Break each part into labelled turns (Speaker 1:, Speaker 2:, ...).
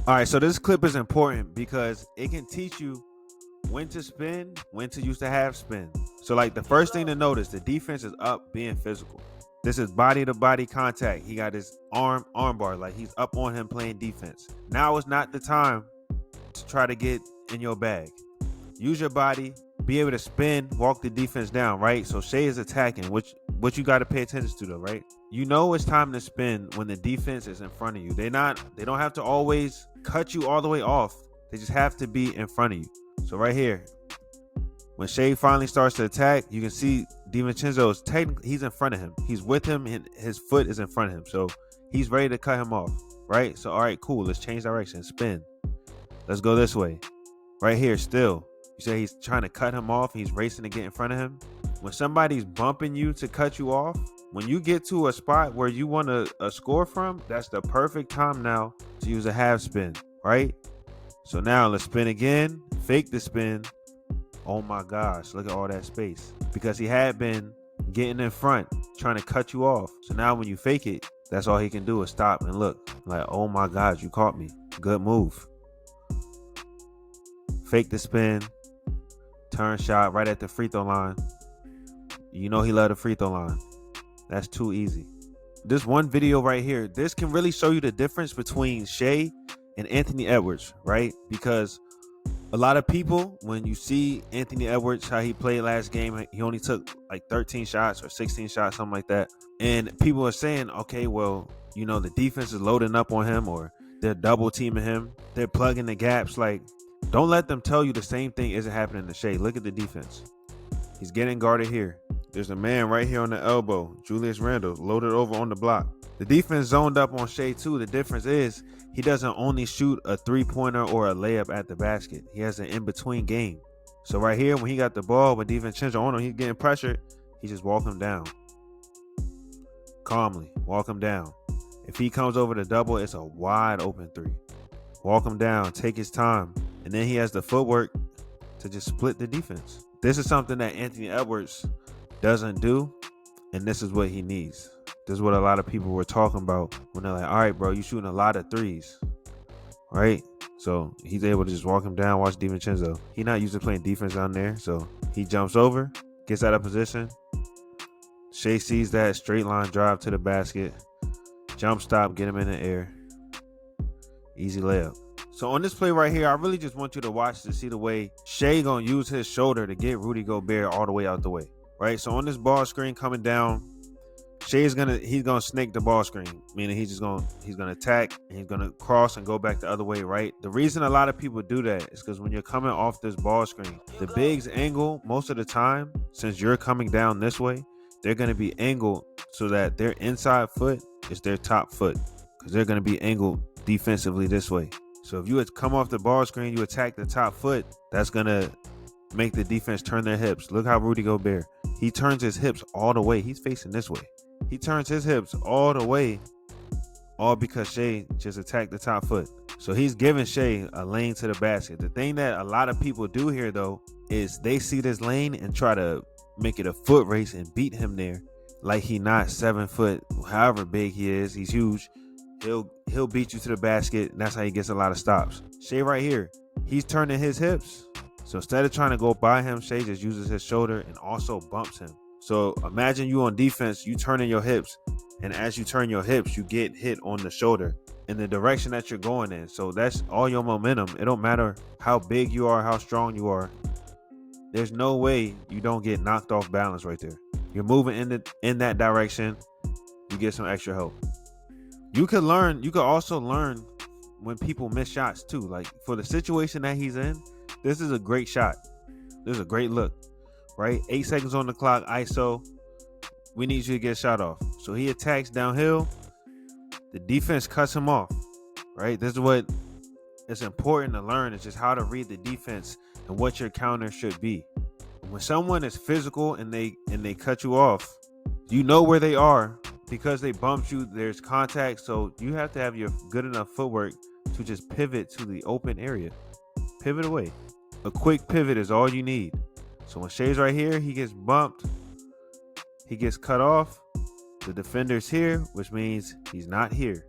Speaker 1: All right, so this clip is important because it can teach you when to spin, when to use the half spin. So, like, the first thing to notice, the defense is up being physical. This is body to body contact. He got his arm bar, like he's up on him playing defense. Now is not the time to try to get in your bag. Use your body, be able to spin, walk the defense down, right? So Shai is attacking, which what you got to pay attention to though, right? You know it's time to spin when the defense is in front of you. They don't have to always cut you all the way off. They just have to be in front of you. So right here, when Shai finally starts to attack, you can see DiVincenzo is technically he's in front of him. He's with him and his foot is in front of him. So he's ready to cut him off, right? So all right, cool. Let's change direction. Spin. Let's go this way. Right here, still. You say he's trying to cut him off. He's racing to get in front of him. When somebody's bumping you to cut you off, when you get to a spot where you want a score from, that's the perfect time now to use a half spin, right? So now let's spin again. Fake the spin. Oh my gosh, look at all that space. Because he had been getting in front, trying to cut you off. So now when you fake it, that's all he can do is stop and look. Like, oh my gosh, you caught me. Good move. Fake the spin. Turn shot right at the free throw line. You know he loved the free throw line. That's too easy. This one video right here, this can really show you the difference between Shai and Anthony Edwards, right? Because a lot of people, when you see Anthony Edwards, how he played last game, he only took like 13 shots or 16 shots, something like that. And people are saying, okay, well, you know, the defense is loading up on him or they're double teaming him. They're plugging the gaps. Like, don't let them tell you the same thing isn't happening to Shai. Look at the defense. He's getting guarded here. There's a man right here on the elbow. Julius Randle loaded over on the block. The defense zoned up on Shai too. The difference is he doesn't only shoot a three-pointer or a layup at the basket. He has an in-between game. So right here, when he got the ball with DiVincenzo on him, he's getting pressured. He just walk him down. Calmly, walk him down. If he comes over the double, it's a wide open three. Walk him down, take his time. And then he has the footwork to just split the defense. This is something that Anthony Edwards doesn't do, and this is what he needs. This is what a lot of people were talking about when they're like, all right, bro, you shooting a lot of threes, right? So he's able to just walk him down, watch DiVincenzo. He's not used to playing defense down there, so he jumps over, gets out of position. Shai sees that straight line drive to the basket, jump stop, get him in the air. Easy layup. So on this play right here, I really just want you to watch to see the way Shai gonna use his shoulder to get Rudy Gobert all the way out the way, right? So on this ball screen coming down, he's gonna snake the ball screen, meaning he's gonna attack and he's gonna cross and go back the other way, right? The reason a lot of people do that is because when you're coming off this ball screen, the bigs angle most of the time, since you're coming down this way, they're gonna be angled so that their inside foot is their top foot because they're gonna be angled defensively this way. So if you would come off the ball screen, you attack the top foot, that's going to make the defense turn their hips. Look how Rudy Gobert, he turns his hips all the way. He's facing this way. He turns his hips all the way, all because Shai just attacked the top foot. So he's giving Shai a lane to the basket. The thing that a lot of people do here, though, is they see this lane and try to make it a foot race and beat him there like he not 7 foot, however big he is. He's huge. He'll beat you to the basket, and that's how he gets a lot of stops. Shai right here, he's turning his hips. So instead of trying to go by him, Shai just uses his shoulder and also bumps him. So imagine you on defense, you turning your hips, and as you turn your hips, you get hit on the shoulder in the direction that you're going in. So that's all your momentum. It don't matter how big you are, how strong you are. There's no way you don't get knocked off balance right there. You're moving in that direction, you get some extra help. You could also learn when people miss shots too. Like for the situation that he's in, this is a great shot. This is a great look, right? 8 seconds on the clock, ISO. We need you to get a shot off. So he attacks downhill. The defense cuts him off, right? This is what it's important to learn. It's just how to read the defense and what your counter should be. When someone is physical and they cut you off, you know where they are. Because they bumped you, there's contact, so you have to have your good enough footwork to just pivot to the open area. Pivot away. A quick pivot is all you need. So when Shai's right here, he gets bumped, he gets cut off. The defender's here, which means he's not here.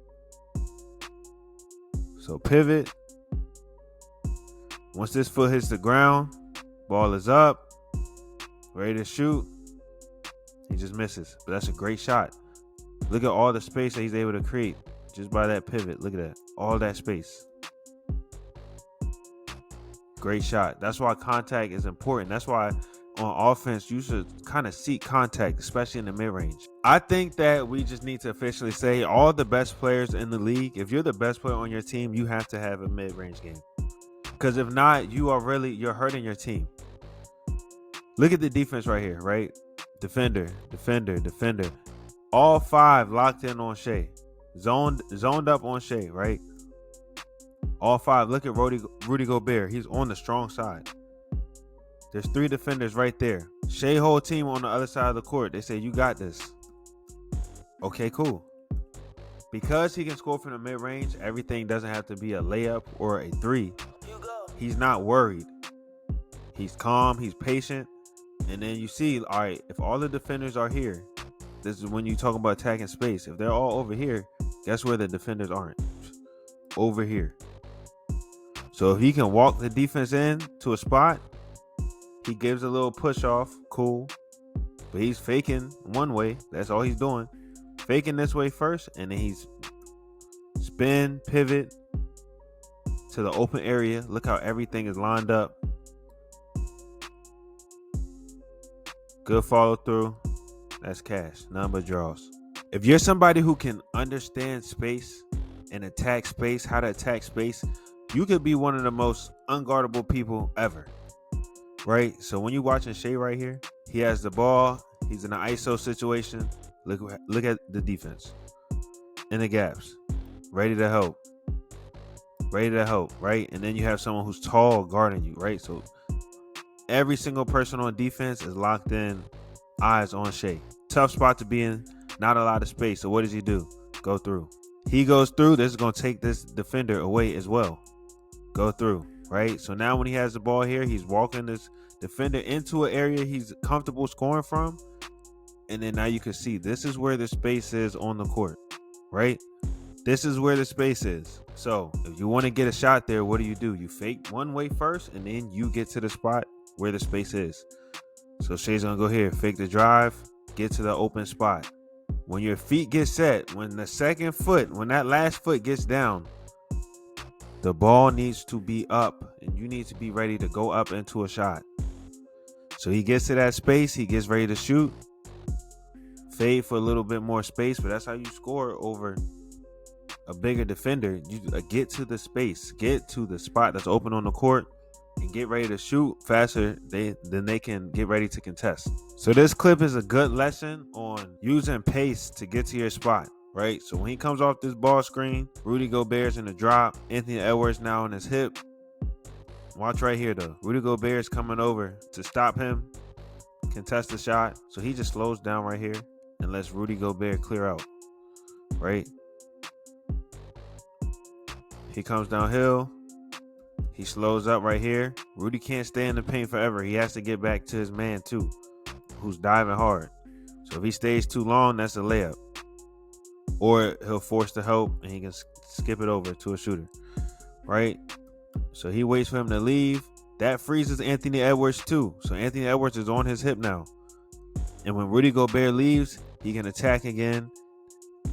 Speaker 1: So pivot. Once this foot hits the ground, ball is up, ready to shoot. He just misses, but that's a great shot. Look at all the space that he's able to create just by that pivot. Look at that, all that space. Great shot. That's why contact is important. That's why on offense, you should kind of seek contact, especially in the mid-range. I think that we just need to officially say all the best players in the league, if you're the best player on your team, you have to have a mid-range game. Because if not, you're hurting your team. Look at the defense right here, right? Defender. All 5 locked in on Shai. Zoned up on Shai, right? All 5. Look at Rudy Gobert. He's on the strong side. There's 3 defenders right there. Shai whole team on the other side of the court. They say, you got this. Okay, cool. Because he can score from the mid-range, everything doesn't have to be a layup or a 3. He's not worried. He's calm. He's patient. And then you see, all right, if all the defenders are here, this is when you talk about attacking space. If they're all over here, guess where the defenders aren't? Over here. So if he can walk the defense in to a spot, he gives a little push off, cool. But he's faking one way. That's all he's doing. Faking this way first, and then he's spin, pivot to the open area. Look how everything is lined up. Good follow through. That's cash. None but draws. If you're somebody who can understand space and attack space, how to attack space, you could be one of the most unguardable people ever. Right? So when you're watching Shai right here, he has the ball. He's in an ISO situation. Look at the defense. In the gaps. Ready to help. Right? And then you have someone who's tall guarding you, right? So every single person on defense is locked in, eyes on Shai. Tough spot to be in, not a lot of space. So what does he do? Go through. He goes through. This is going to take this defender away as well. Go through, right? So now when he has the ball here, he's walking this defender into an area he's comfortable scoring from. And then now you can see this is where the space is on the court, right? This is where the space is. So if you want to get a shot there, what do? You fake one way first, and then you get to the spot where the space is. So Shai's going to go here, fake the drive, get to the open spot. When your feet get set, when that last foot gets down, the ball needs to be up, and you need to be ready to go up into a shot. So he gets to that space, he gets ready to shoot, fade for a little bit more space, but that's how you score over a bigger defender. You get to the space, get to the spot that's open on the court, and get ready to shoot faster than they can get ready to contest. So this clip is a good lesson on using pace to get to your spot, right? So when he comes off this ball screen, Rudy Gobert's in the drop. Anthony Edwards now on his hip. Watch right here though. Rudy Gobert's coming over to stop him, contest the shot. So he just slows down right here and lets Rudy Gobert clear out, right? He comes downhill. He slows up right here. Rudy can't stay in the paint forever. He has to get back to his man too, who's diving hard. So if he stays too long, that's a layup. Or he'll force the help and he can skip it over to a shooter, right? So he waits for him to leave. That freezes Anthony Edwards too. So Anthony Edwards is on his hip now. And when Rudy Gobert leaves, he can attack again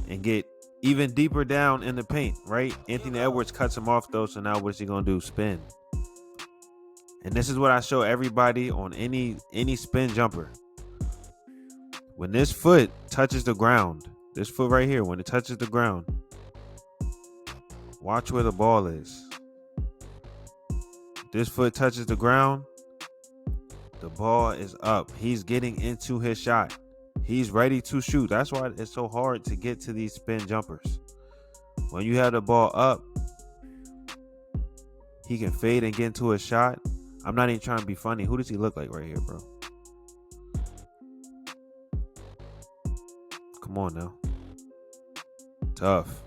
Speaker 1: and get even deeper down in the paint, right? Anthony Edwards cuts him off though, so now what's he gonna do? Spin. And this is what I show everybody on any spin jumper. When this foot touches the ground, this foot right here, when it touches the ground, watch where the ball is. This foot touches the ground, the ball is up. He's getting into his shot. He's ready to shoot. That's why it's so hard to get to these spin jumpers. When you have the ball up, he can fade and get into a shot. I'm not even trying to be funny. Who does he look like right here, bro? Come on now. Tough.